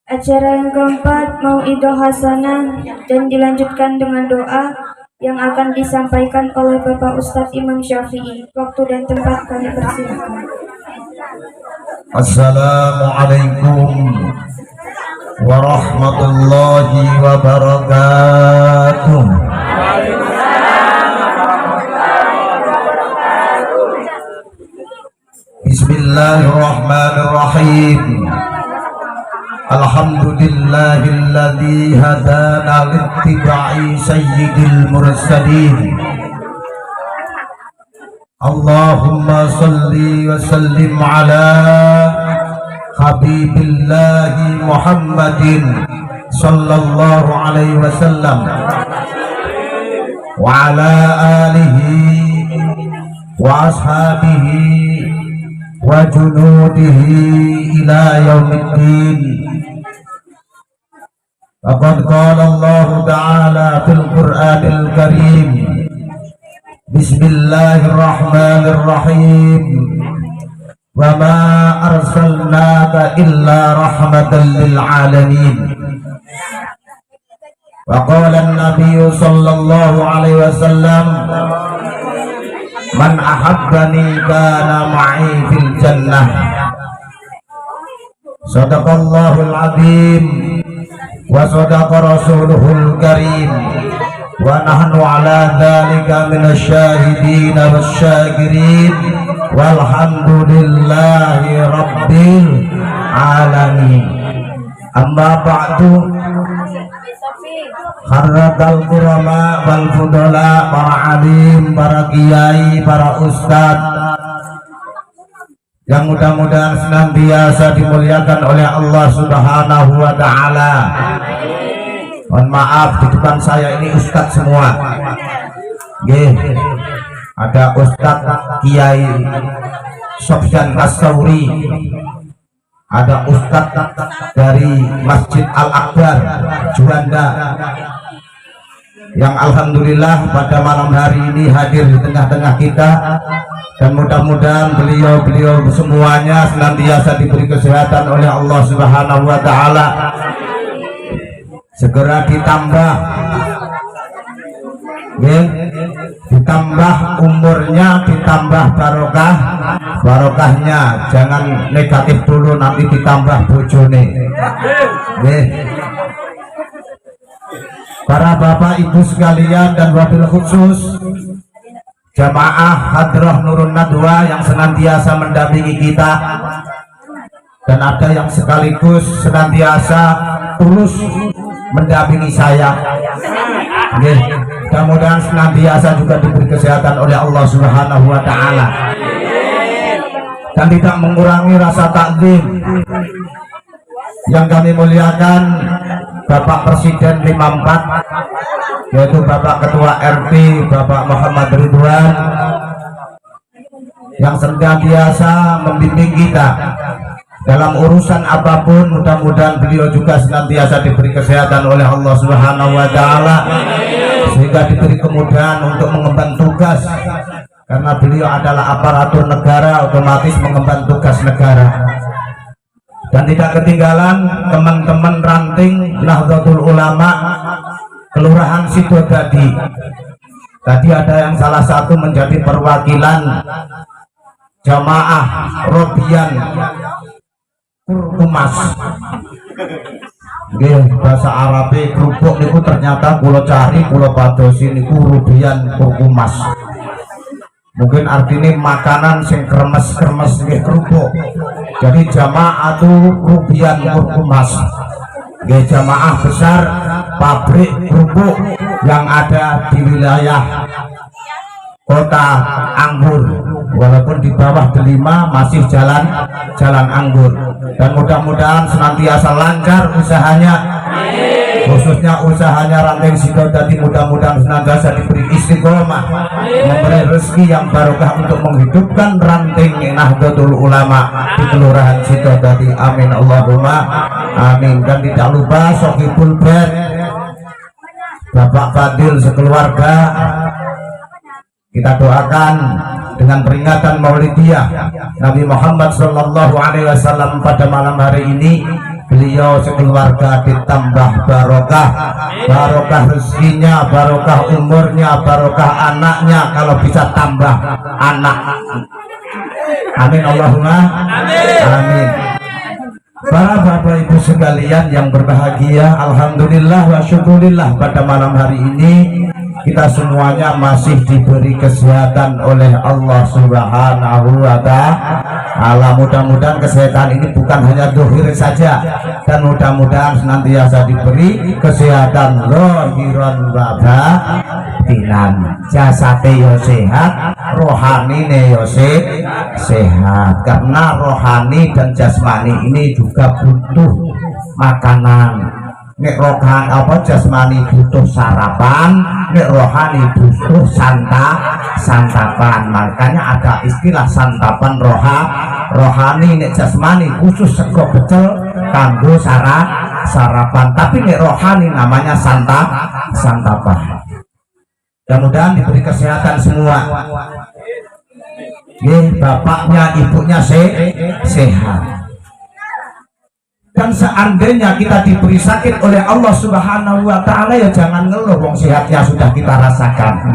Acara yang keempat, Mauidhah Hasanah, dan dilanjutkan dengan doa yang akan disampaikan oleh Bapak Ustadz Imam Syafi'i. Waktu dan tempat kami persilakan. Assalamualaikum warahmatullahi wabarakatuh. Bismillahirrahmanirrahim. Alhamdulillahilladzi hadana littiba'i sayyidil mursalin. Allahumma salli wa sallim ala habibillahi Muhammadin sallallahu alaihi wasallam wa ala alihi wa ashabihi wa junudihi ila yaumiddin. Faqad qala Allah ta'ala fil Qur'anil Karim, Bismillahirrahmanirrahim, wa ma arsalnaka illa rahmatan lil alamin. Wa qala an-nabiy sallallahu alaihi wasallam, man ahabbani kana ma'i fil jannah. Sadaqallahul azim wa sadaqa rasuluhul karim, wa nahnu ala dhalika minasyahidin wasyakirin, walhamdulillahi rabbil alamin. Amma ba'du, kharratal kurama wal fudala, para alim, para kiai, para ustadz yang mudah-mudahan senantiasa dimuliakan oleh Allah Subhanahu wa ta'ala. Mohon maaf, di depan saya ini ustadz semua. Ada Ustadz Kiai Sofyan As-Sauri, ada Ustadz dari Masjid Al-Akbar Juanda, yang alhamdulillah pada malam hari ini hadir di tengah-tengah kita, dan mudah-mudahan beliau semuanya senantiasa diberi kesehatan oleh Allah Subhanahu wa ta'ala, segera ditambah umurnya, ditambah barokahnya, jangan negatif dulu, nanti ditambah bojone. Para bapak ibu sekalian dan wabil khusus jamaah Hadrah Nurun Nadwa yang senantiasa mendampingi kita, dan ada yang sekaligus senantiasa tulus mendampingi saya. Mudah-mudahan senantiasa juga diberi kesehatan oleh Allah Subhanahu wa ta'ala, dan tidak mengurangi rasa takdim yang kami muliakan Bapak Presiden 54, yaitu Bapak Ketua RT Bapak Muhammad Ridwan, yang senantiasa membimbing kita dalam urusan apapun. Mudah-mudahan beliau juga senantiasa diberi kesehatan oleh Allah Subhanahu wa ta'ala, sehingga diberi kemudahan untuk mengemban tugas, karena beliau adalah aparatur negara, otomatis mengemban tugas negara. Dan tidak ketinggalan teman-teman ranting Nahdlatul Ulama Kelurahan Sidodadi. Tadi ada yang salah satu menjadi perwakilan jamaah Robian Kurkumas. Bahasa Arabe kerupuk niku ternyata kulo cari, kulo padosi niku Robian Kurkumas. Mungkin artinya makanan sing kremes-kremes nggih kerupuk. Jadi jamaah itu Robian Kurkumas, jamaah besar pabrik kerupuk yang ada di wilayah Kota Anggur, walaupun di bawah Delima masih jalan anggur. Dan mudah-mudahan senantiasa lancar usahanya, khususnya usahanya ranting Sidodadi. Mudah-mudahan senantiasa diberi istiqomah, memberi rezeki yang barokah untuk menghidupkan ranting Nahdlatul Ulama di Kelurahan Sidodadi. Amin Allahumma amin. Dan tidak lupa Sohibul Bed Bapak Fadil sekeluarga, kita doakan dengan peringatan Maulidiyah Nabi Muhammad Sallallahu Alaihi Wasallam pada malam hari ini, beliau sekeluarga ditambah barokah, barokah rezekinya, barokah umurnya, barokah anaknya, kalau bisa tambah anak. Amin Allahumma amin. Para bapak ibu sekalian yang berbahagia, alhamdulillah wa syukurillah, pada malam hari ini kita semuanya masih diberi kesehatan oleh Allah Subhanahu wa ta'ala. Mudah-mudahan kesehatan ini bukan hanya zahir saja, dan mudah-mudahan senantiasa diberi kesehatan zahiran wa batinan. Jasate yo sehat, rohani yo sehat. Karena rohani dan jasmani ini juga butuh makanan. Nek rohani apa jasmani butuh sarapan, nek rohani butuh santapan. Makanya ada istilah santapan rohani. Nek jasmani khusus sego pecel kanggo sarapan, tapi nek rohani namanya santapan. Mudah-mudahan diberi kesehatan semua. Bapaknya ibunya sehat. Dan seandainya kita diberi sakit oleh Allah Subhanahu wa ta'ala, ya jangan ngeluh, wong sehatnya sudah kita rasakan.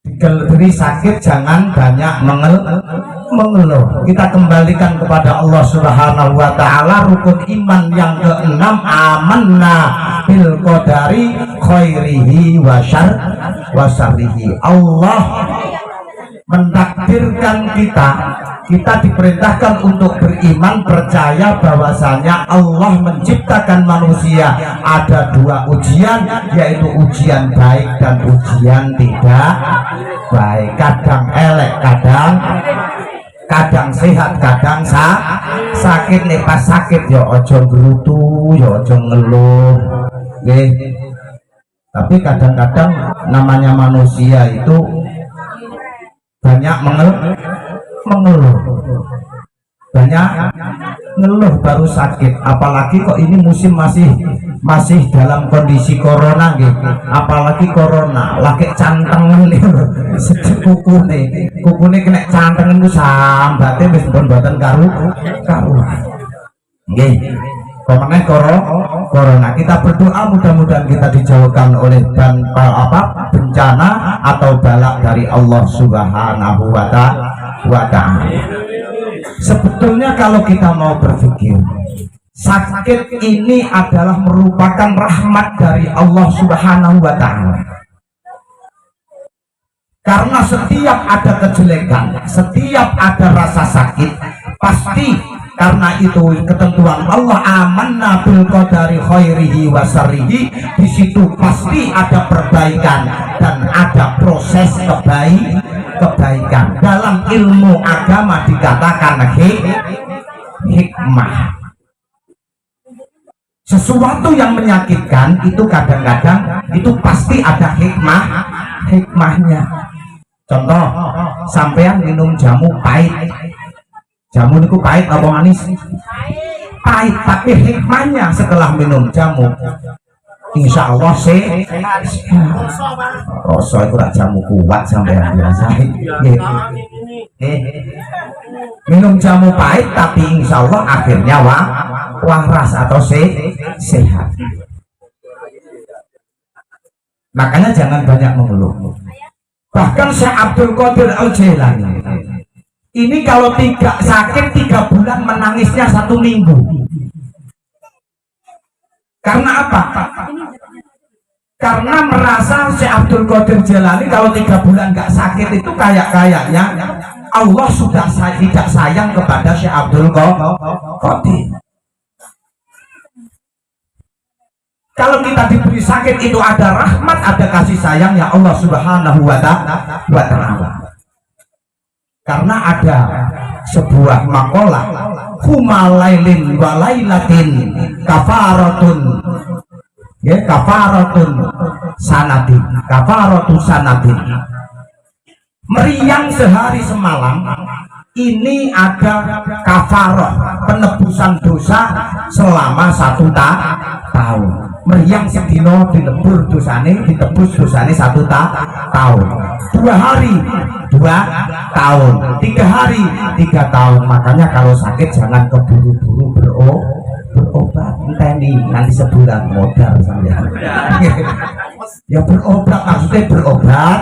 Diberi sakit jangan banyak mengeluh. Kita kembalikan kepada Allah Subhanahu wa ta'ala. Rukun iman yang keenam, amanna bil qadari khairihi wa syarrihi. Allah mentakdirkan kita diperintahkan untuk beriman, percaya bahwasanya Allah menciptakan manusia ada dua ujian, yaitu ujian baik dan ujian tidak baik. Kadang elek, kadang sehat, kadang sakit. Nih pas sakit ya ojo gerutu, ya ojo ngeluh. Tapi kadang-kadang namanya manusia itu banyak mengeluh, banyak ngeluh baru sakit. Apalagi kok ini musim masih dalam kondisi corona gitu. Apalagi corona lagi cantengan nih, kukune kena cantengan itu sambatnya wis pun mboten karuan. Nggih. Pemenang corona, kita berdoa mudah-mudahan kita dijauhkan oleh bencana atau balak dari Allah Subhanahu wa ta'ala. Sebetulnya kalau kita mau berpikir, sakit ini adalah merupakan rahmat dari Allah Subhanahu wa ta'ala. Karena setiap ada kejelekan, setiap ada rasa sakit, pasti karena itu ketentuan Allah, amanna bil qadari khairihi wa syarrihi. Di situ pasti ada perbaikan dan ada proses kebaikan. Dalam ilmu agama dikatakan hikmah. Sesuatu yang menyakitkan itu kadang-kadang itu pasti ada hikmahnya. Contoh, sampean minum jamu pahit. Jamu itu pahit apa manis? Pahit, tapi hikmahnya setelah minum jamu insya Allah rasa itu jamu kuat sampai yang biasa. Minum jamu pahit tapi insya Allah akhirnya waras atau sehat. Makanya jangan banyak mengeluh. Bahkan Syekh Abdul Qadir Al-Jailani ini kalau sakit 3 bulan menangisnya 1 minggu. Karena apa? Karena merasa Syekh Abdul Qadir Jailani kalau 3 bulan nggak sakit itu kayaknya Allah sudah tidak sayang kepada Syekh Abdul Qadir. Kalau kita diberi sakit itu ada rahmat, ada kasih sayang ya Allah Subhanahu wa ta'ala. Karena ada sebuah makalah, humalailin walailatin kafaratun, ya, kafaratun sanadin. Meriang sehari semalam ini ada kafarah, penebusan dosa selama 1 tahun. Meriang sedino ditebus dosane 1 tahun. 2 hari 2 tahun, 3 hari 3 tahun. Makanya kalau sakit jangan keburu-buru ini nanti sebulan modal saya. Ya berobat, maksudnya berobat,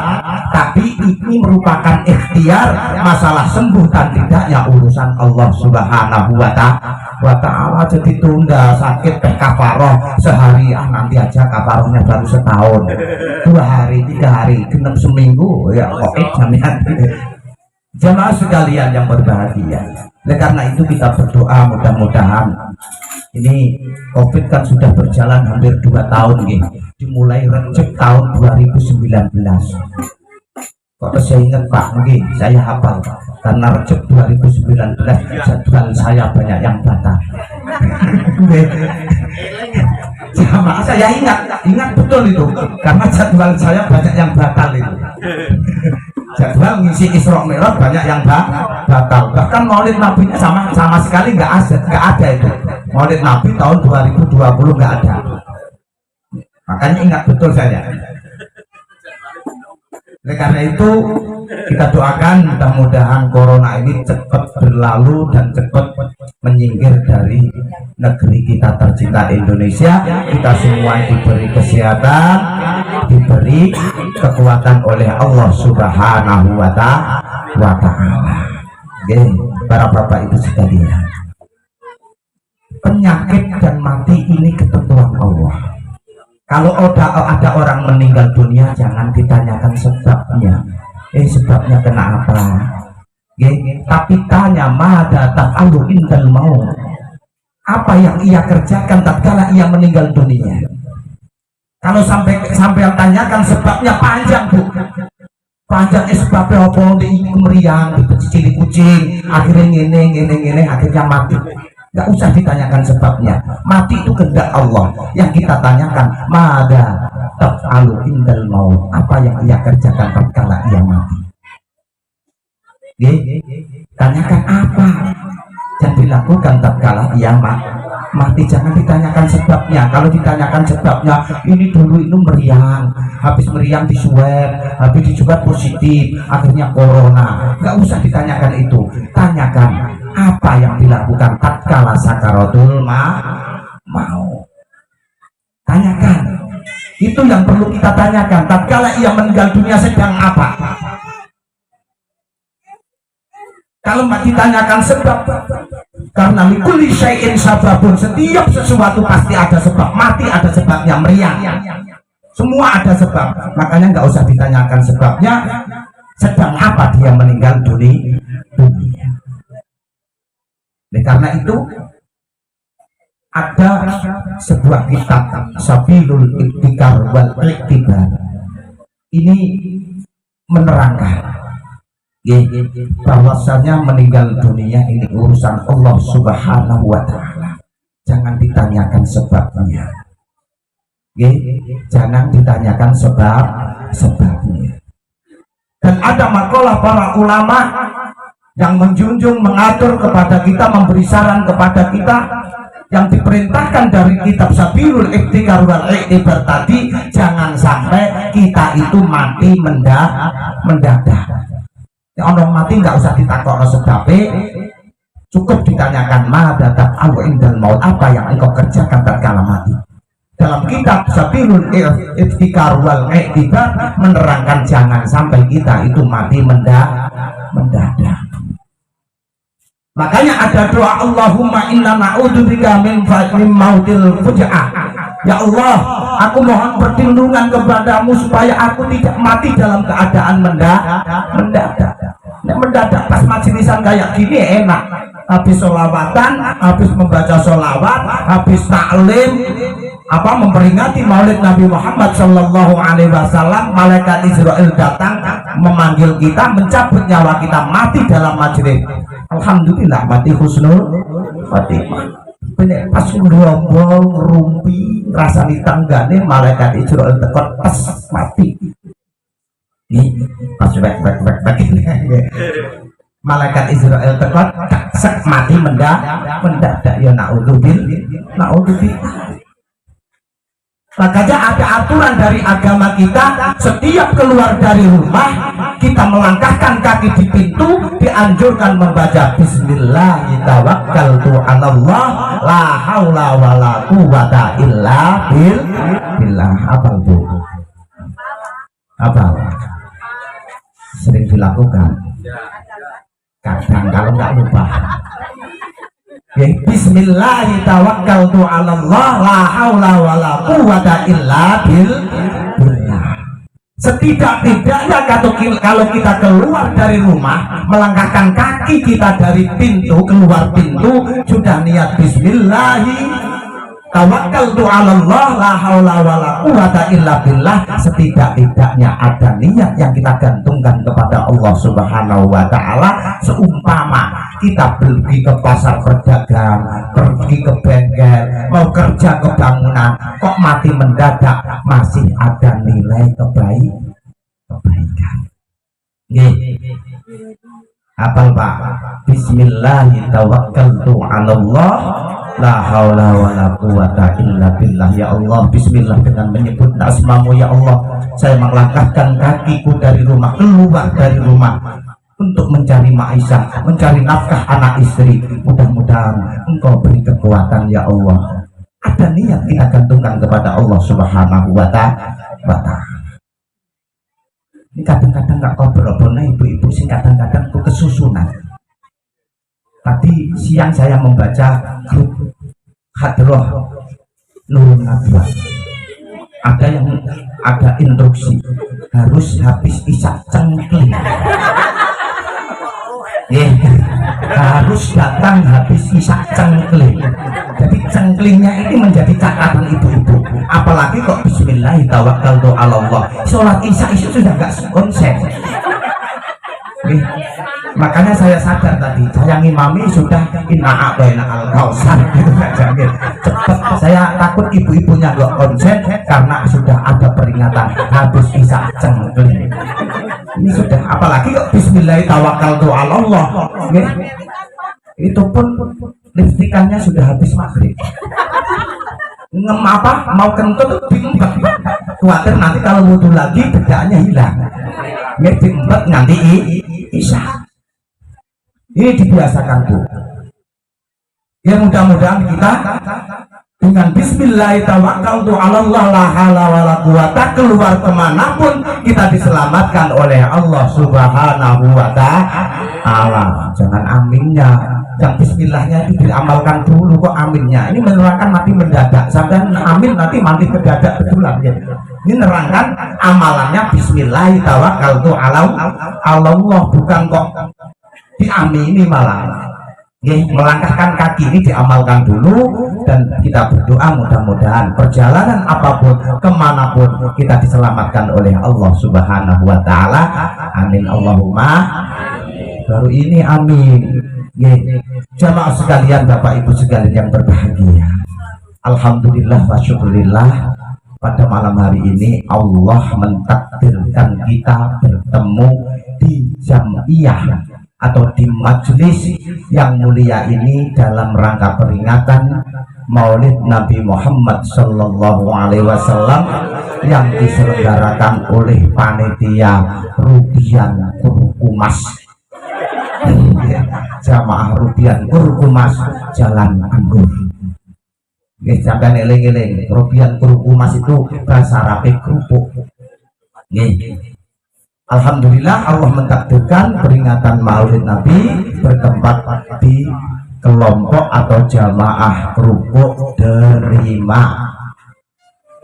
tapi ini merupakan ikhtiar. Masalah sembuh dan tidaknya urusan Allah Subhanahu wa ta'ala. Jadi tunda sakit kafaroh sehari, nanti aja kafarohnya baru setahun, 2 hari, 3 hari, genep seminggu, ya kok jaminan. Jemaah sekalian yang berbahagia, oleh karena itu kita berdoa mudah-mudahan ini COVID kan sudah berjalan hampir 2 tahun nih, dimulai Recep tahun 2019. Kok saya ingat Pak, mungkin saya hafal karena Recep 2019 jadwal saya banyak yang batal. Jamaah saya ingat betul itu karena jadwal saya banyak yang batal itu. Jadwal ngisi Isra Mi'raj banyak yang batal. Bahkan Maulid Nabi sama sekali nggak ada itu. Maulid Nabi tahun 2020 nggak ada. Makanya ingat betul saya. Oleh karena itu kita doakan mudah-mudahan corona ini cepat berlalu dan cepat menyingkir dari negeri kita tercinta Indonesia. Kita semua diberi kesehatan, diberi kekuatan oleh Allah Subhanahu wa ta'ala. Oke, para bapak ibu sekalian, penyakit dan mati ini ketentuan Allah. Kalau ada orang meninggal dunia, jangan ditanyakan sebabnya. Sebabnya kena apa? Tapi tanya mada taf'alu indal maut. Apa yang ia kerjakan tatkala ia meninggal dunia? Kalau sampai tanyakan sebabnya panjang Bu. Panjang sebabnya apa? Di meriang, dipecicili kucing, akhirnya ngene, akhirnya mati. Gak usah ditanyakan sebabnya. Mati itu kehendak Allah. Yang kita tanyakan mada taf'alu indal maut. Apa yang ia kerjakan tatkala ia mati? Tanyakan apa yang dilakukan tatkala ia mati. Jangan ditanyakan sebabnya. Kalau ditanyakan sebabnya, ini dulu itu meriang, habis meriang diswab, habis diswab positif, akhirnya corona. Gak usah ditanyakan itu. Tanyakan apa yang dilakukan tatkala sakaratul maut. Tanyakan. Itu yang perlu kita tanyakan. Tatkala ia meninggal dunia sedang apa? Kalau ditanyakan sebab, karena likulli syai'in sababun, setiap sesuatu pasti ada sebab. Mati ada sebabnya, meriang semua ada sebab. Makanya nggak usah ditanyakan sebabnya, sedang apa dia meninggal dunia. Karena itu ada sebuah kitab Sabilul Ibtikar wal Iktibar. Ini menerangkan bahwasanya meninggal dunia ini urusan Allah Subhanahu wa ta'ala. Jangan ditanyakan sebabnya. Jangan ditanyakan sebabnya. Dan ada makalah para ulama yang menjunjung, mengatur kepada kita, memberi saran kepada kita, yang diperintahkan dari kitab Sabilul Ibtikar wal Iktibar tadi, jangan sampai kita itu mati mendadak. Orang mati nggak usah ditakok sebabnya, cukup ditanyakan mada taf'alu indal maut, apa yang engkau kerjakan tatkala mati. Dalam kitab Sabilul Ibtikar wal Iktibar menerangkan jangan sampai kita itu mati mendadak. Makanya ada doa Allahumma inna na'udzubika min mautil fuja'ah. Ya Allah, aku mohon perlindungan kepadamu supaya aku tidak mati dalam keadaan mendadak. Mendadak pas majelisan kayak gini enak, habis sholawatan, habis membaca sholawat, habis taklim, memperingati Maulid Nabi Muhammad Sallallahu Alaihi Wasallam, malaikat Israel datang memanggil kita, mencabut nyawa kita, mati dalam majelis. Alhamdulillah mati husnul khotimah. Pas ngerombol rumpi rasani tanggane, malaikat Israel tekot pas mati. Pas back malaikat Israel tekot sek mati mendadak. Ya naudzubillah. Makanya ada aturan dari agama kita, setiap keluar dari rumah kita melangkahkan kaki di pintu dianjurkan membaca Bismillahirrahmanirrahim, la haula wala quwata illa billah. Apa itu? Apa? Sering dilakukan? Kadang kalau nggak lupa. Bismillahirrahmanirrahim, la haula wala quwata illa billah. Setidak-tidaknya kalau kita keluar dari rumah, melangkahkan kaki kita dari pintu, keluar pintu sudah niat Bismillahirrahmanirrahim, la haula wala quwata illa billah. Setidak-tidaknya ada niat yang kita gantungkan kepada Allah Subhanahu wa taala. Seumpama kita pergi ke pasar berdagang, pergi ke bengkel, mau kerja ke bangunan, kok mati mendadak, masih ada nilai kebaikan. Nih, hafal Pak. Bismillahirrahmanirrahim, la haula wala quwata illa billah. Ya Allah, bismillah, dengan menyebut asmamu ya Allah, saya melangkahkan kakiku dari rumah, keluar dari rumah untuk mencari ma'isyah, mencari nafkah anak istri. Mudah-mudahan Engkau beri kekuatan ya Allah. Ada niat kita gantungkan kepada Allah Subhanahu wa ta'ala. Ini kadang-kadang gak kober-kobernya ibu-ibu sih, kadang-kadang itu kesusunan. Tadi siang saya membaca grup Hadroh Nurul Nadwa. Ada instruksi harus habis isak cengkling. Harus datang habis isak cengkling. Jadi cengklingnya ini menjadi catatan ibu-ibu. Apalagi kok Bismillahirrahmanirrahim, sholat isya itu sudah nggak konsep. Makanya saya sadar tadi, saya ngimami sudah inna al-kausar gitu saja. Cepat, saya takut ibu-ibunya nggak konsen karena sudah ada peringatan habis isak cengkling. Ini sudah, apalagi kok Bismillahirrahmanirrahim, itu pun lipstikannya sudah habis maghrib. Mau kentut diempet, khawatir nanti kalau wudhu lagi bedanya hilang. Diempet nanti isya. Ini dibiasakan Bu. Ya mudah-mudahan kita dengan Bismillahirrahmanirrahim, la haula wala quwata, keluar kemanapun kita diselamatkan oleh Allah Subhanahu wa ta'ala. Jangan aminnya, yang bismillahnya itu diamalkan dulu kok aminnya. Ini menerangkan mati mendadak, sampai amin nanti mati mendadak betulan ya. Ini menerangkan amalannya Bismillahirrahmanirrahim, Allah, bukan kok diamini malah. Melangkahkan kaki ini diamalkan dulu, dan kita berdoa mudah-mudahan perjalanan apapun, kemanapun kita diselamatkan oleh Allah Subhanahu wa ta'ala. Amin Allahumma. Baru ini amin. Jamaah sekalian, Bapak Ibu sekalian yang berbahagia, alhamdulillah wa syukurillah, pada malam hari ini Allah mentakdirkan kita bertemu di Jam'iyah atau di majelis yang mulia ini dalam rangka peringatan Maulid Nabi Muhammad Sallallahu Alaihi Wasallam yang diselenggarakan oleh panitia Rubian Kurkumas, Jamaah Rubian Kurkumas Jalan Anggur. Jangan eling-eling, Rubian Kurkumas itu bahasa Arab kerupuk. Alhamdulillah Allah mentakdirkan peringatan Maulid Nabi bertempat di kelompok atau jamaah kerupuk derima.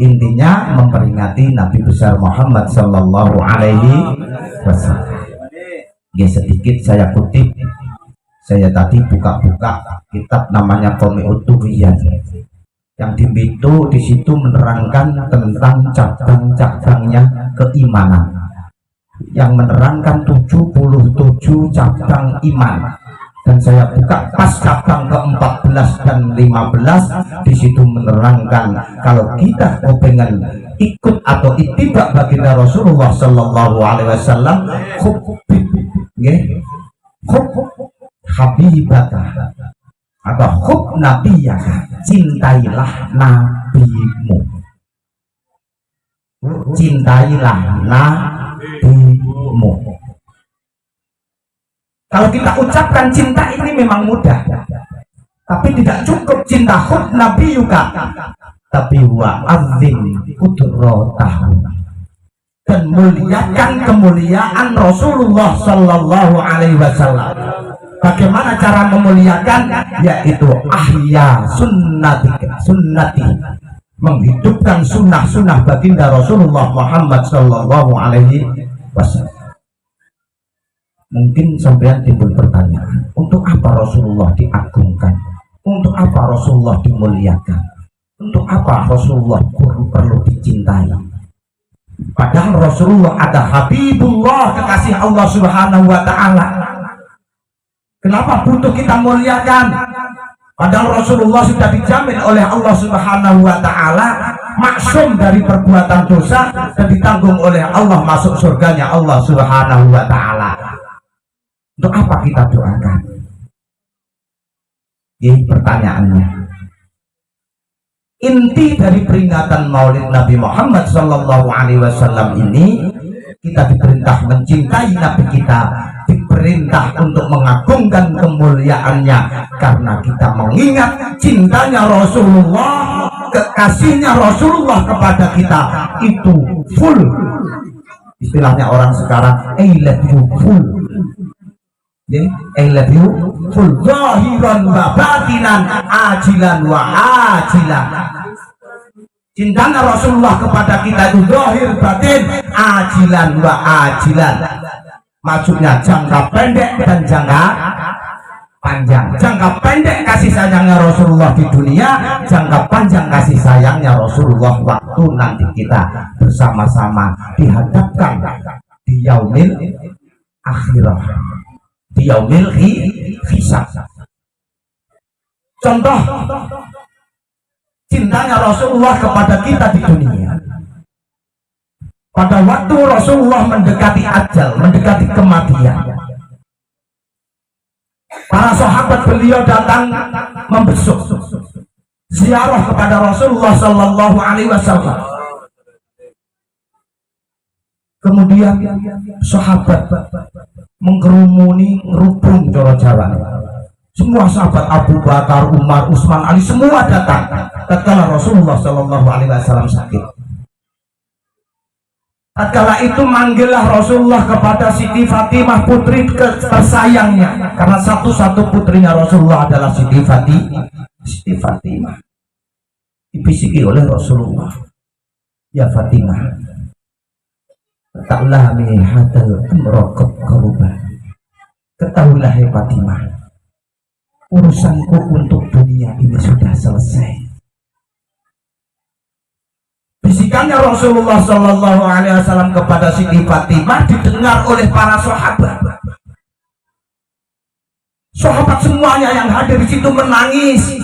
Intinya memperingati Nabi besar Muhammad Sallallahu Alaihi Wasallam. Sedikit saya kutip, saya tadi buka-buka kitab namanya Qomi'ut Tughyan, yang di situ menerangkan tentang cabang-cabangnya keimanan, yang menerangkan 77 cabang iman, dan saya buka pas cabang ke-14 dan 15. Di situ menerangkan kalau kita mau pengen ikut atau ittiba baginda Rasulullah Sallallahu Alaihi Wasallam, habibaka atau hub nabiyaka, cintailah nabimu. cintailah nabimu. Kalau kita ucapkan cinta ini memang mudah, tapi tidak cukup cinta hub nabi yuka, tapi wa azim kudratahu, dan muliakan kemuliaan Rasulullah Sallallahu Alaihi Wasallam. Bagaimana cara memuliakan? Yaitu ahya sunnati, menghidupkan sunnah-sunnah baginda Rasulullah Muhammad Sallallahu Alaihi Wasallam. Mungkin sampean timbul pertanyaan, untuk apa Rasulullah diagungkan? Untuk apa Rasulullah dimuliakan? Untuk apa Rasulullah perlu dicintai? Padahal Rasulullah ada Habibullah, kekasih Allah Subhanahu wa Ta'ala. Kenapa butuh kita muliakan? Padahal Rasulullah sudah dijamin oleh Allah Subhanahu wa Ta'ala maksum dari perbuatan dosa dan ditanggung oleh Allah, masuk surganya Allah Subhanahu wa Ta'ala. Untuk apa kita doakan? Ini pertanyaannya. Inti dari peringatan Maulid Nabi Muhammad Sallallahu Alaihi Wasallam ini, kita diperintah mencintai Nabi kita, diperintah untuk mengagungkan kemuliaannya, karena kita mengingat cintanya Rasulullah, kekasihnya Rasulullah kepada kita itu full. Istilahnya orang sekarang, I love you full. I love you full, zahiran wa batinan, ajilan wa ajilan. Cintanya Rasulullah kepada kita itu zahir batin, ajilan wa ajilan. Maksudnya jangka pendek dan jangka panjang. Jangka pendek kasih sayangnya Rasulullah di dunia, jangka panjang kasih sayangnya Rasulullah waktu nanti kita bersama-sama dihadapkan di yaumil akhirah, di yaumil hisab. Contoh cintanya Rasulullah kepada kita di dunia. Pada waktu Rasulullah mendekati ajal, mendekati kematian, para sahabat beliau datang membesuk, ziarah kepada Rasulullah Sallallahu Alaihi Wasallam. Kemudian sahabat mengkerumuni rubung coro Jawa. Semua sahabat Abu Bakar, Umar, Utsman, Ali semua datang tatkala Rasulullah Sallallahu Alaihi Wasallam sakit. Tatkala itu manggillah Rasulullah kepada Siti Fatimah, putri tersayangnya, karena satu-satu putrinya Rasulullah adalah Siti Fatimah. Dibisiki oleh Rasulullah, ya Fatimah, taklah min hadal amraqat qaruban. Ketahuilah ya Fatimah, urusanku untuk dunia ini sudah selesai. Bisikannya Rasulullah Sallallahu Alaihi Wasallam kepada Siti Fatimah didengar oleh para sahabat. Sahabat semuanya yang hadir di situ menangis.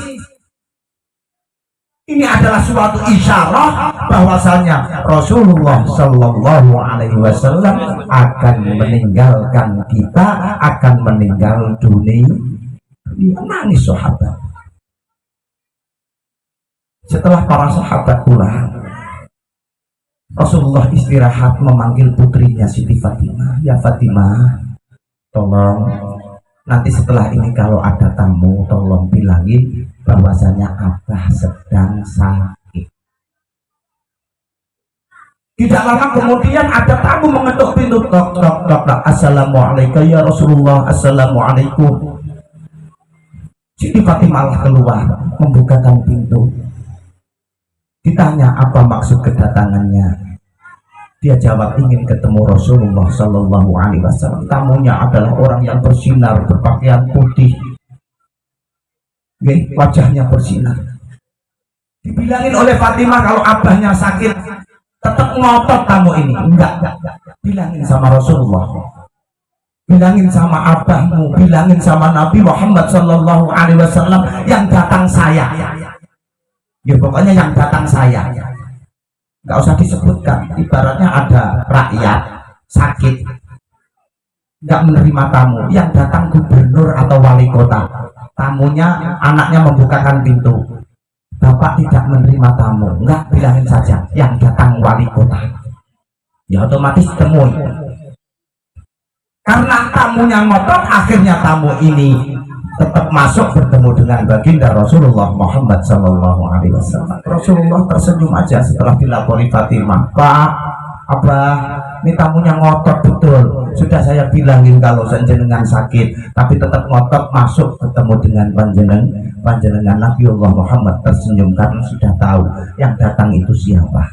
Ini adalah suatu isyarat bahwasanya Rasulullah Sallallahu Alaihi Wasallam akan meninggalkan kita, akan meninggal dunia. Menangis sahabat. Setelah para sahabat pulang, Rasulullah istirahat, memanggil putrinya Siti Fatimah, ya Fatimah, tolong nanti setelah ini kalau ada tamu tolong bilangin bahwasanya Abah sedang sakit. Tidak lama kemudian ada tamu mengetuk pintu, tok tok tok tok, assalamualaikum ya Rasulullah, assalamualaikum. Siti Fatimah keluar membukakan pintu. Ditanya apa maksud kedatangannya. Dia jawab ingin ketemu Rasulullah Sallallahu Alaihi Wasallam. Tamunya adalah orang yang bersinar, berpakaian putih, wajahnya bersinar. Dibilangin oleh Fatimah kalau abahnya sakit, tetap ngotot tamu ini. Enggak. Bilangin sama Rasulullah, bilangin sama abahmu, bilangin sama Nabi Muhammad Sallallahu Alaihi Wasallam yang datang saya. Ya pokoknya yang datang saya, nggak usah disebutkan. Ibaratnya ada rakyat sakit nggak menerima tamu, yang datang gubernur atau wali kota, tamunya anaknya membukakan pintu, bapak tidak menerima tamu, enggak, bilangin saja yang datang wali kota, ya otomatis temui. Karena tamunya ngotot, akhirnya tamu ini tetap masuk bertemu dengan baginda Rasulullah Muhammad Sallallahu Alaihi Wasallam. Rasulullah tersenyum aja setelah dilapori Fatimah, Pak, Abah, ini tamunya ngotot betul. Sudah saya bilangin kalau jenengan sakit, tapi tetap ngotot masuk ketemu dengan panjenengan. Nabiullah Muhammad tersenyum karena sudah tahu yang datang itu siapa.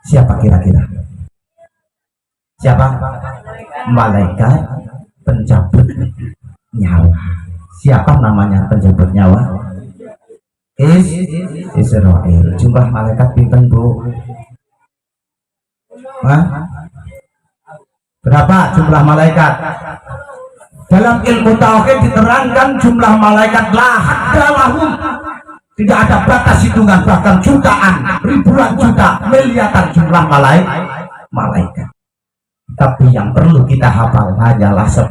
Siapa kira-kira? Siapa? Malaikat pencabut nyawa. Siapa namanya pencabut nyawa? Israel. Jumlah malaikat pinten, Bu? Hah? Berapa jumlah malaikat? Dalam ilmu tauhid diterangkan jumlah malaikat la hadda lahum. Tidak ada batas hitungan, bahkan jutaan, ribuan juta, miliaran jumlah malaikat. Tapi yang perlu kita hafal hanyalah 10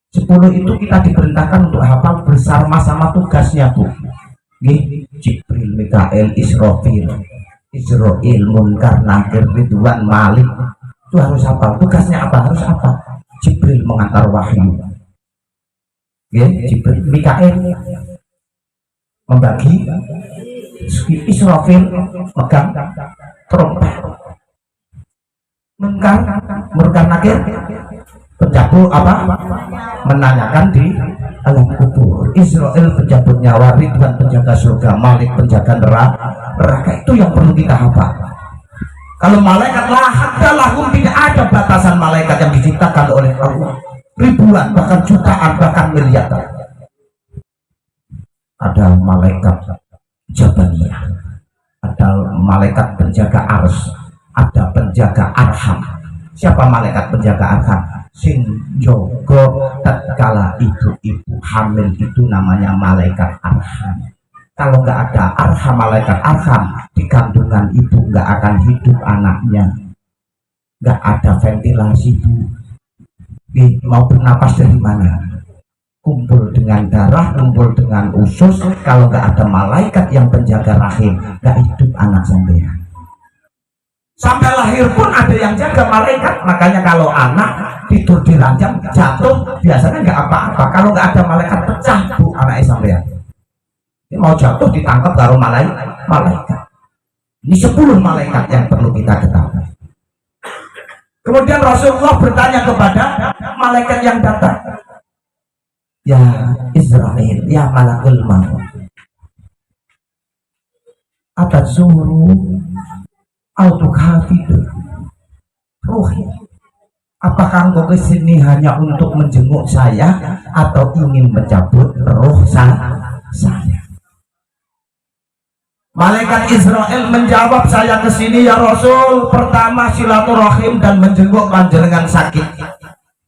itu kita diperintahkan untuk hafal bersama-sama tugasnya, Bu. Jibril, Mikael, Israfil, Munkar, Nakir, Ridwan, Malik, itu harus hafal. Tugasnya apa? Harus apa? Jibril mengantar wahyu, Jibril. Mikael membagi, Israfil megang trompet, Munkar, Nakir pencabut apa? Menanyakan di alam kubur. Israel pencabut nyawa, Ridwan penjaga surga, Malik penjaga neraka. Itu yang perlu kita hafal. Kalau malaikat la hadda lahum, tidak ada batasan malaikat yang diciptakan oleh Allah. Ribuan, bahkan jutaan, bahkan miliaran. Ada malaikat Jabaniyah, ada malaikat penjaga ars, ada penjaga arham. Siapa malaikat penjaga arham? Sing jogo tatkala ibu hamil, itu namanya malaikat arham. Kalau nggak ada arham, malaikat arham, di kandungan ibu nggak akan hidup anaknya, nggak ada ventilasi, Bu. Mau bernapas dari mana? Kumpul dengan darah, kumpul dengan usus. Kalau nggak ada malaikat yang penjaga rahim, nggak hidup anak sampean. Sampai lahir pun ada yang jaga malaikat. Makanya kalau anak tidur di ranjang jatuh, biasanya nggak apa-apa. Kalau nggak ada malaikat, pecah, Bu, anaknya sampean. Ini mau jatuh ditangkap karo malaikat. Ini 10 malaikat yang perlu kita ketahui. Kemudian Rasulullah bertanya kepada malaikat yang datang, ya Israel, ya malakul maut, atadzuru autukhafidu ruhi, apakah engkau kesini hanya untuk menjenguk saya atau ingin mencabut roh saya? Malaikat Israel menjawab, saya kesini ya Rasul, pertama silaturahim dan menjenguk panjenengan sakit.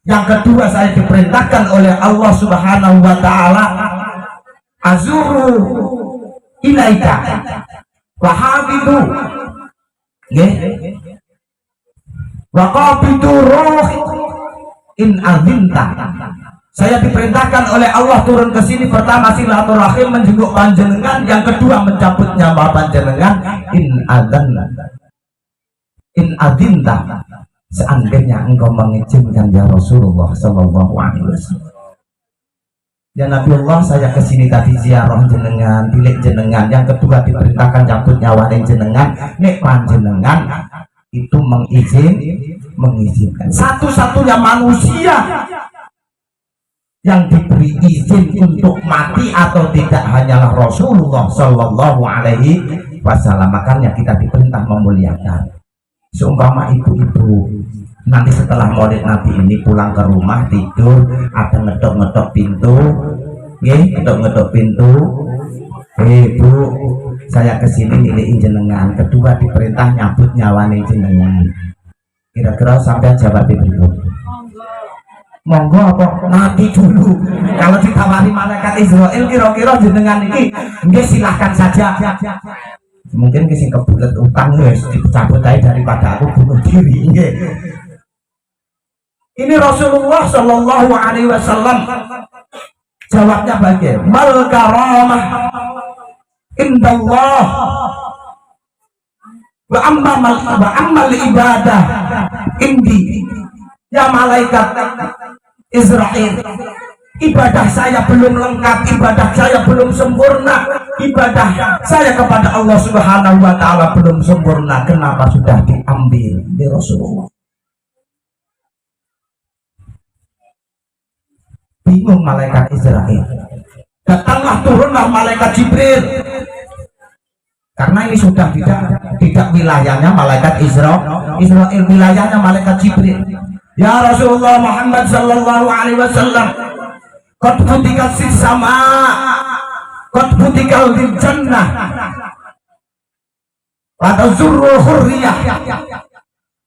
Yang kedua, saya diperintahkan oleh Allah Subhanahu wa taala, azuru ilaika wa habidu wa qabidu ruh in azinta. Saya diperintahkan oleh Allah turun ke sini, pertama silaturahim menjenguk panjenengan, yang kedua mencabut nyawa panjenengan, in adinta, seandainya engkau mengizinkan ya Rasulullah Sallallahu Alaihi Wasallam. Ya Nabiullah, saya kesini tadi ziarah jenengan, bilik jenengan. Yang kedua diperintahkan cabut nyawa jenengan, nek panjenengan itu mengizinkan. Satu-satunya manusia yang diberi izin untuk mati atau tidak hanyalah Rasulullah Sallallahu Alaihi Wasallam. Makanya kita diperintah memuliakan. Seumpama ibu-ibu nanti setelah maulid Nabi ini pulang ke rumah, tidur, ada ngedok-ngedok pintu, ngedok-ngedok pintu, Bu, saya kesini niliin jenengan. Kedua diperintah nyabut nyawane jenengan. Kira-kira sampai jawab berikut. Monggo apa nanti dulu. Kalau ditawari malaikat Israel, kira-kira jenengan ini nggih silahkan saja. Mungkin kesing kebulet utang wis dicabut aja daripada aku bunuh diri. Nggih. Ini Rasulullah Shallallahu Alaihi Wasallam jawabnya bagaimana? Mal karamah indallah wa ammal ibadah indi. Ya malaikat Israel, ibadah saya belum lengkap, ibadah saya belum sempurna, ibadah saya kepada Allah Subhanahu wa taala belum sempurna. Kenapa sudah diambil di Rasulullah? Bingung malaikat Israel. Datanglah turunlah malaikat Jibril. Karena ini sudah tidak wilayahnya malaikat Israel, wilayahnya malaikat Jibril. Ya Rasulullah Muhammad sallallahu alaihi wasallam, qad futikat sis sama, qad futikal lil jannah, wa tazurru hurriyah,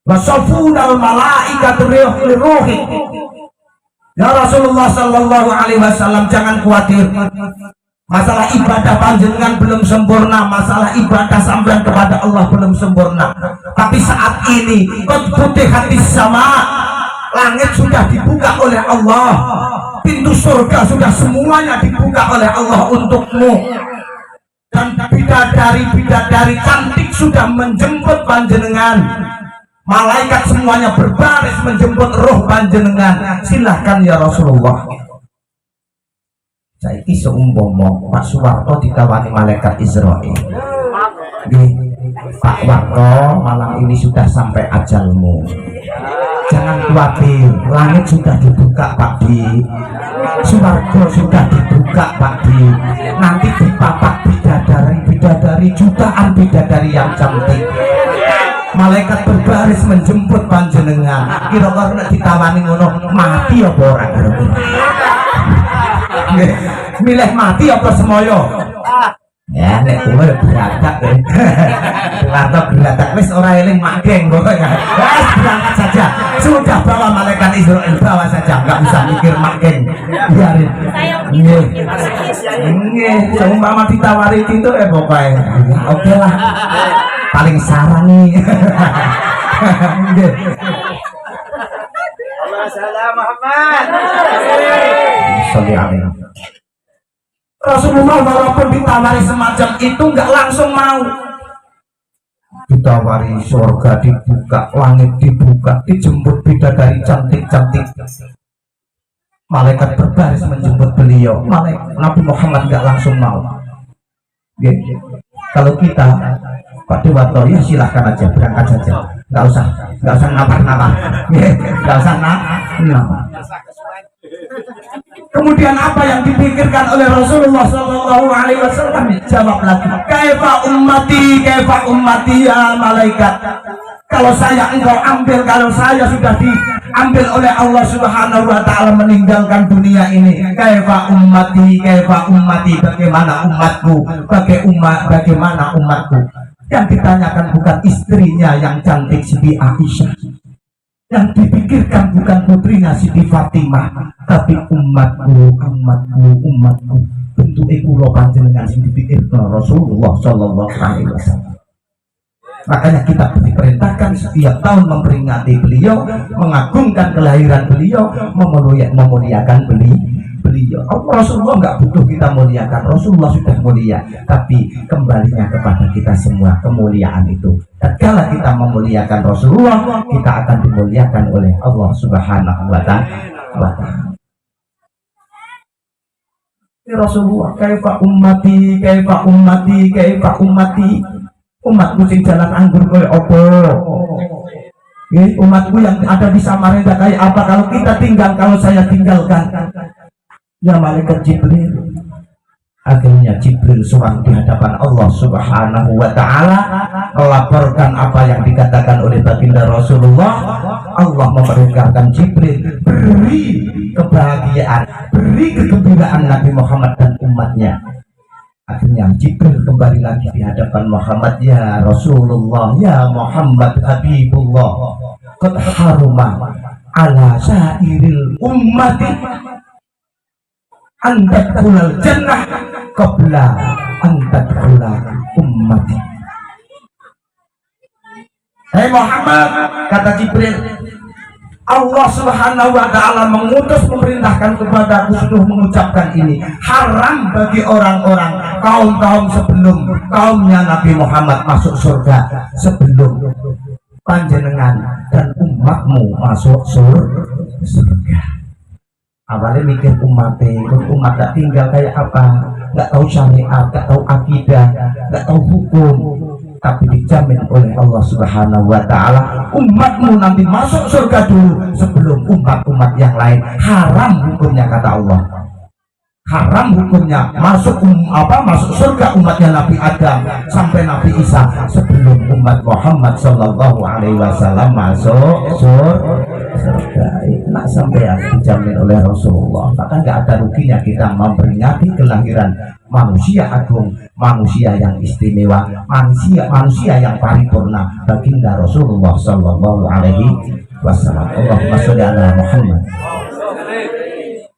wa safunal malaikatu ruhi. Ya Rasulullah sallallahu alaihi wasallam, jangan khawatir. Masalah ibadah panjenengan belum sempurna, masalah ibadah sampean kepada Allah belum sempurna. Tapi saat ini qad futihatis sama, langit sudah dibuka oleh Allah, pintu surga sudah semuanya dibuka oleh Allah untukmu, dan bidadari cantik sudah menjemput panjenengan. Malaikat semuanya berbaris menjemput roh panjenengan. Silahkan ya Rasulullah. Saiki seumpama Pak Suwarto ditawani malaikat Israel, Pak Warto, malam ini sudah sampai ajalmu. Jangan khawatir, langit sudah dibuka Pak Di, Suwarto sudah dibuka Pak Di. Nanti dipapak bidadari jutaan bidadari yang cantik. Malaikat berbaris menjemput panjenengan. Kira-kira nek ditawani ngono mati apa ora kira-kira? Milih mati apa semoyo? Ya nek kowe beratak kowe. Warto beratak wis ora eling mageng pokoknya. Wes berangkat saja. Sudah bawa malaikat Israel, bawa saja, enggak usah mikir mageng. Biarin. Nggih. Nggih, seumpama ditawari itu pokoknya. Oke lah. Paling sarani. Nggih. Salam Muhammad. Sholli alaihi. Rasulullah walaupun ditawari semacam itu nggak langsung mau. Ditawari surga dibuka, langit dibuka, dijemput bidadari cantik-cantik. Malaikat berbaris menjemput beliau. Nabi Muhammad nggak langsung mau. Gitu. Kalau kita Pak Dewato ya silahkan aja, berangkat saja, nggak usah napar-napar, nggak usah napar. Kemudian apa yang dipikirkan oleh Rasulullah Sallallahu Alaihi Wasallam? Jawab lagi, kaifa ummati ya malaikat. Kalau saya engkau ambil, kalau saya sudah diambil oleh Allah Subhanahu Wa Taala meninggalkan dunia ini, kaifa ummati, bagaimana umatku, bagaimana umatku? Yang ditanyakan bukan istrinya yang cantik Siti Aisyah, yang dipikirkan bukan putrinya Siti Fatimah, tapi umatku. Bentuk kula panjenengan sing dipikirkan Rasulullah Sallallahu Alaihi Wasallam. Makanya kita diperintahkan setiap tahun memperingati beliau, mengagungkan kelahiran beliau, memuliakan beliau. Rasulullah nggak butuh kita muliakan, Rasulullah sudah mulia. Tapi kembalinya kepada kita semua kemuliaan itu. Tatkala kita memuliakan Rasulullah, kita akan dimuliakan oleh Allah Subhanahu Wa Taala. Rasulullah, kaifa ummati. Umatku sing jalan anggur kowe apa? Umatku yang ada di Samarinda kayak apa kalau kita tinggal, kalau saya tinggalkan? Ya malaikat Jibril. Akhirnya Jibril suam di hadapan Allah Subhanahu Wa Taala melaporkan apa yang dikatakan oleh baginda Rasulullah. Allah memerintahkan Jibril, beri kebahagiaan, beri kegembiraan Nabi Muhammad dan umatnya. Akhirnya Jibril kembali lagi di hadapan Muhammad, ya Rasulullah, ya Muhammad Habibullah, qad haruma ala sa'iril ummati an tadkhulal jannah qabla an tadkhulal ummati. Hai Muhammad, kata Jibril, Allah Subhanahu wa Ta'ala mengutus, memerintahkan kepadaku suruh mengucapkan ini. Haram bagi orang-orang kaum-kaum sebelum kaumnya Nabi Muhammad masuk surga, sebelum panjenengan dan umatmu masuk surga. Awalnya mikir umat gak tinggal kayak apa, gak tahu syariat, gak tahu akidah, gak tahu hukum, tapi dijamin oleh Allah Subhanahu wa Ta'ala umatmu nanti masuk surga dulu sebelum umat-umat yang lain. Haram hukumnya, kata Allah. Haram hukumnya masuk masuk surga umatnya Nabi Adam sampai Nabi Isa sebelum umat Muhammad Sallallahu Alaihi Wasallam masuk surga. Nak sampai yang dijamin oleh Rasulullah, maka nggak ada ruginya kita memperingati kelahiran manusia agung, manusia yang istimewa, manusia yang paripurna, baginda Rasulullah Sallallahu Alaihi Wasallam. Allahumma sholli ala Muhammad.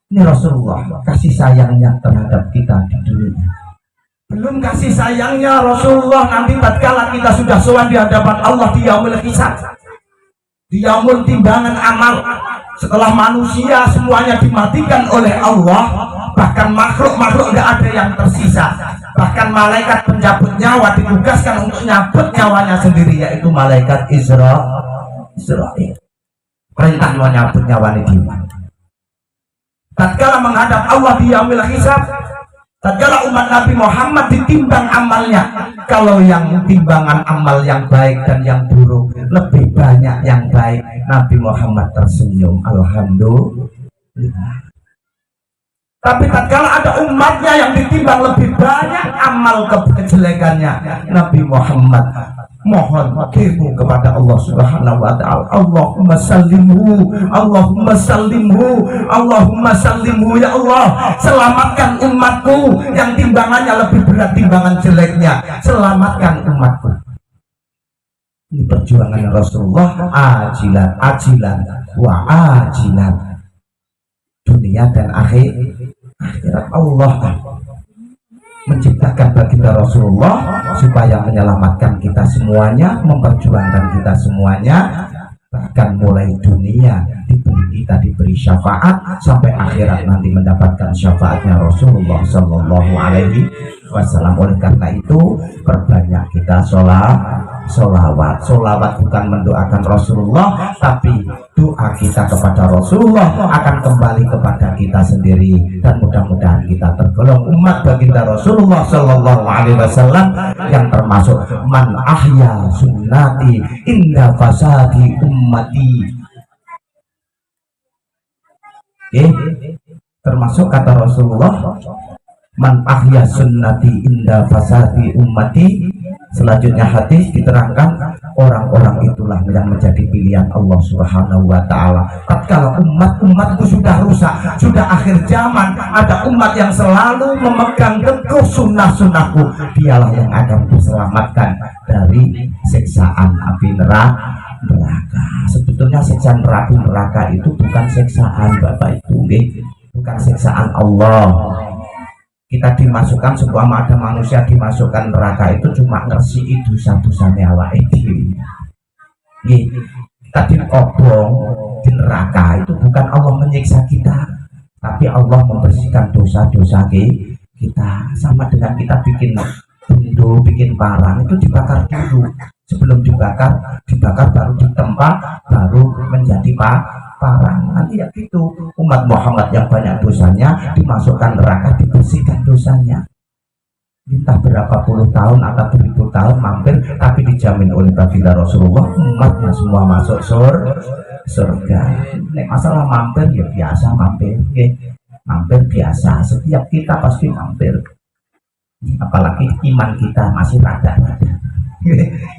Ini Rasulullah, kasih sayangnya terhadap kita di dunia. Belum kasih sayangnya Rasulullah nanti tatkala kita sudah sowan di hadapan Allah di yaumul hisab, di yaumul timbangan amal. Setelah manusia semuanya dimatikan oleh Allah, bahkan makhluk-makhluk tidak ada yang tersisa. Bahkan malaikat pencabut nyawa ditugaskan untuk nyabut nyawanya sendiri, yaitu malaikat Israel. Perintah mau nyabut nyawanya dia. Tatkala menghadap Allah di yaumil hisab, tatkala umat Nabi Muhammad ditimbang amalnya, kalau yang timbangan amal yang baik dan yang buruk lebih banyak yang baik, Nabi Muhammad tersenyum, alhamdulillah. Tapi tatkala ada umatnya yang ditimbang lebih banyak amal kejelekannya, Nabi Muhammad mohon wakilmu kepada Allah Subhanahu wa Ta'ala. Allahumma sallimhu, Allahumma sallimhu, Allahumma sallimhu, ya Allah, selamatkan umatku yang timbangannya lebih berat timbangan jeleknya, selamatkan umatku. Ini perjuangan Rasulullah, ajilan wa ajilan, dunia dan akhirat. Allah menciptakan baginda Rasulullah supaya menyelamatkan kita semuanya, memperjuangkan kita semuanya, bahkan mulai dunia diberi syafaat sampai akhirat nanti mendapatkan syafaatnya Rasulullah Sallallahu Alaihi Wasallam. Oleh karena itu perbanyak kita solawat bukan mendoakan Rasulullah, tapi doa kita kepada Rasulullah akan kembali kepada kita sendiri, dan mudah-mudahan kita tergolong umat baginda Rasulullah Sallallahu Alaihi Wasallam yang termasuk man ahya sunnati inda fasadi ummati. Termasuk kata Rasulullah, man ahya sunnati inda fasadi ummati. Selanjutnya hadis diterangkan, orang-orang itulah yang menjadi pilihan Allah Subhanahu wa Ta'ala. Tatkala umatku sudah rusak, sudah akhir zaman, ada umat yang selalu memegang teguh sunnah-sunnahku, dialah yang akan diselamatkan dari siksaan api neraka. Sebetulnya siksaan neraka itu bukan siksaan Bapak Ibu, bukan siksaan Allah. Kita dimasukkan, sebuah ada manusia dimasukkan neraka itu cuma ngersi itu dosa-dosanya awake dhewe. Kita dikobong di neraka itu bukan Allah menyiksa kita, tapi Allah membersihkan dosa-dosa kita. Sama dengan kita bikin bundo, bikin parang itu dibakar dulu. Sebelum dibakar baru ditempa, baru menjadi parang. Nanti ya gitu, umat Muhammad yang banyak dosanya dimasukkan neraka, dibersihkan dosanya. Entah berapa puluh tahun atau beribu tahun mampir, tapi dijamin oleh baginda Rasulullah umatnya semua masuk surga. Nek masalah mampir ya biasa mampir, mampir biasa. Setiap kita pasti mampir. Apalagi iman kita masih rada-rada.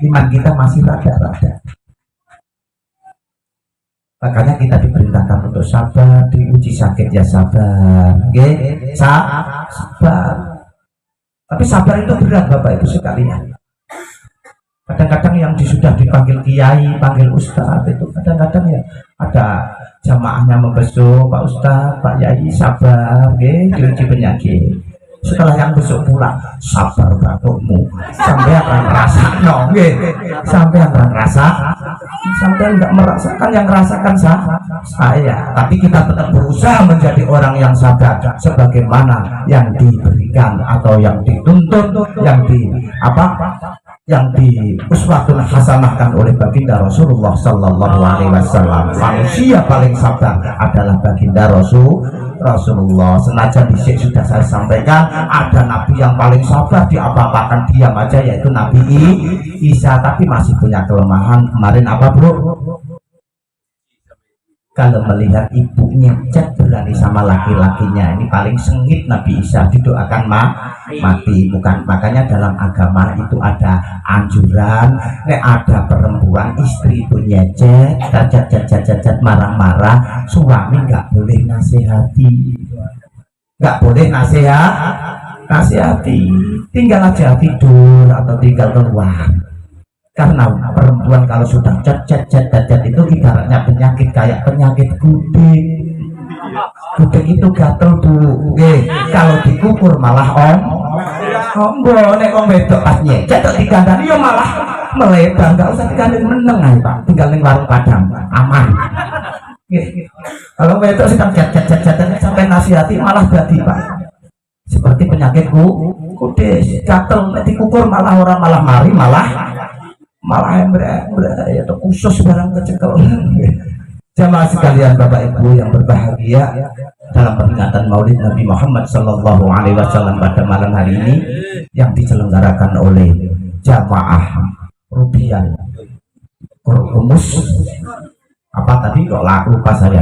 Iman kita masih rada-rada. Makanya kita diperintahkan untuk sabar, diuji sakit ya sabar, sabar. Tapi sabar itu berat Bapak Ibu sekalian. Kadang-kadang yang sudah dipanggil kiai, panggil ustadz itu kadang-kadang ya ada jamaahnya membesuk, Pak Ustadz, Pak Yai sabar, diuji penyakit. setelah yang besok pulang sabar batukmu sampai akan rasa nggih sampai akan rasa sampai nggak merasakan yang rasakan saya, tapi kita tetap berusaha menjadi orang yang sabar sebagaimana yang diberikan atau yang dituntut yang di uswatun hasanahkan oleh baginda Rasulullah Sallallahu Alaihi Wasallam. Manusia paling sabar adalah baginda Rasulullah. Senajan disik sudah saya sampaikan, ada nabi yang paling sabar, diapa-apakan diam aja, yaitu Nabi Isa, tapi masih punya kelemahan. Kemarin apa bro? Kalau melihat ibunya cek berani sama laki-lakinya, ini paling sengit Nabi Isa, didoakan mati. Bukan, makanya dalam agama itu ada anjuran, ada perempuan istri itu nyecek, cacat marah-marah, suami nggak boleh nasihati, nasihati, tinggal aja tidur atau tinggal keluar. Karena perempuan kalau sudah cacat itu ibaratnya penyakit kayak penyakit gudeg. Gudeg itu gatel bu, kalau dikukur malah nek wong wedok pas nyecet digandani yo malah melebar, nggak usah digandani meneng ae Pak, tinggal ning warung Padang aman. Kalau wedok sedang cacat sampai nasihati malah jadi Pak, seperti penyakit gudeg, gatel nek dikukur malah orang malah mari malah ya khusus barang kecekel. Jamaah sekalian, Bapak Ibu yang berbahagia, dalam peringatan Maulid Nabi Muhammad Sallallahu Alaihi Wasallam pada malam hari ini yang diselenggarakan oleh Jamaah Rubian Kurkumus, apa tadi kok lupa saya.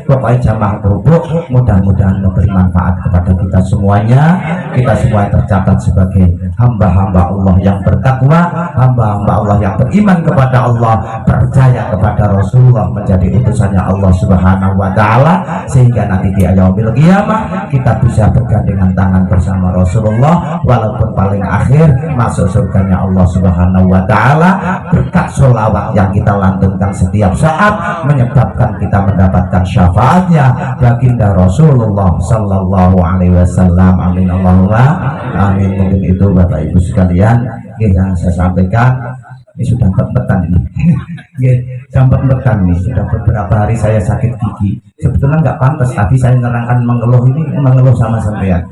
Pokoknya jamaah kerupuk, mudah-mudahan memberi manfaat kepada kita semuanya. Kita semua tercatat sebagai hamba-hamba Allah yang bertakwa, hamba-hamba Allah yang beriman kepada Allah, percaya kepada Rasulullah, menjadi utusannya Allah Subhanahu wa Ta'ala, sehingga nanti di yaumil qiyamah kita bisa bergandengan tangan bersama Rasulullah, walaupun paling akhir masuk surganya Allah Subhanahu wa Ta'ala berkat sholawat yang kita lantunkan setiap saat, menyebabkan kita mendapatkan syafaatnya baginda Rasulullah Sallallahu Alaihi Wasallam. Amin Allahumma amin. Mungkin itu Bapak Ibu sekalian yang saya sampaikan. Ini sudah empat-empatan ini. Nih, sudah beberapa hari saya sakit gigi. Sebetulnya nggak pantas, tapi saya menerangkan mengeluh sama sampean.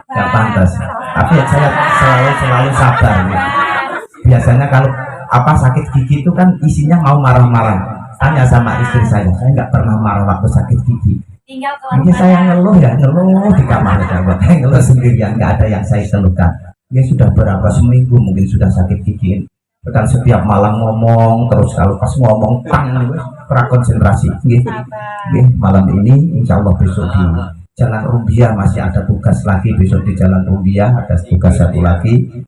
Nggak pantas, tapi saya selalu sabar. Biasanya kalau sakit gigi itu kan isinya mau marah-marah. Tanya sama istri saya nggak pernah marah waktu sakit gigi. Ini saya ngeluh di kamar, ngeluh sendirian, nggak ada yang saya keluhkan. Dia sudah berapa seminggu mungkin sudah sakit gigi. Bahkan setiap malam ngomong terus, kalau pas ngomong prakonsentrasi. Malam ini insya Allah besok di Jalan Rumbia masih ada tugas lagi, besok di Jalan Rumbia ada tugas satu lagi.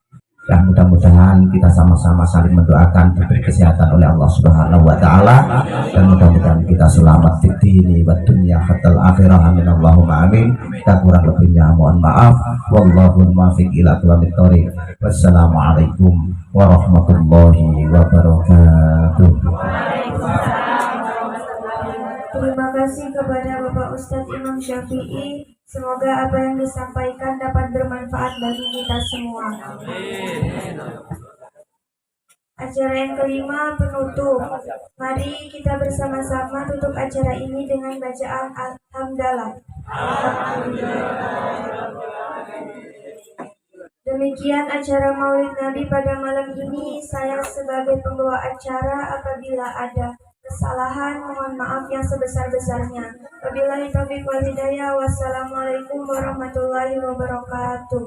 Ya, mudah-mudahan kita sama-sama saling mendoakan diberi kesehatan oleh Allah Subhanahu wa Ta'ala, dan mudah-mudahan kita selamat di dini wa dunya hatal akhirah. Amin Allahumma amin. Kita kurang lebihnya mohon maaf. Wallahul muwaffiq ila aqwamit thoriq. Wassalamualaikum warahmatullahi wabarakatuh. Terima kasih kepada Bapak Ustadz Imam Syafi'i. Semoga apa yang disampaikan dapat bermanfaat bagi kita semua. Acara yang kelima, penutup. Mari kita bersama-sama tutup acara ini dengan bacaan Alhamdulillah. Demikian acara Maulid Nabi pada malam ini. Saya sebagai pembawa acara, apabila ada kesalahan mohon maaf yang sebesar-besarnya. Wabillahi taufiq wal hidayah. Wassalamualaikum warahmatullahi wabarakatuh.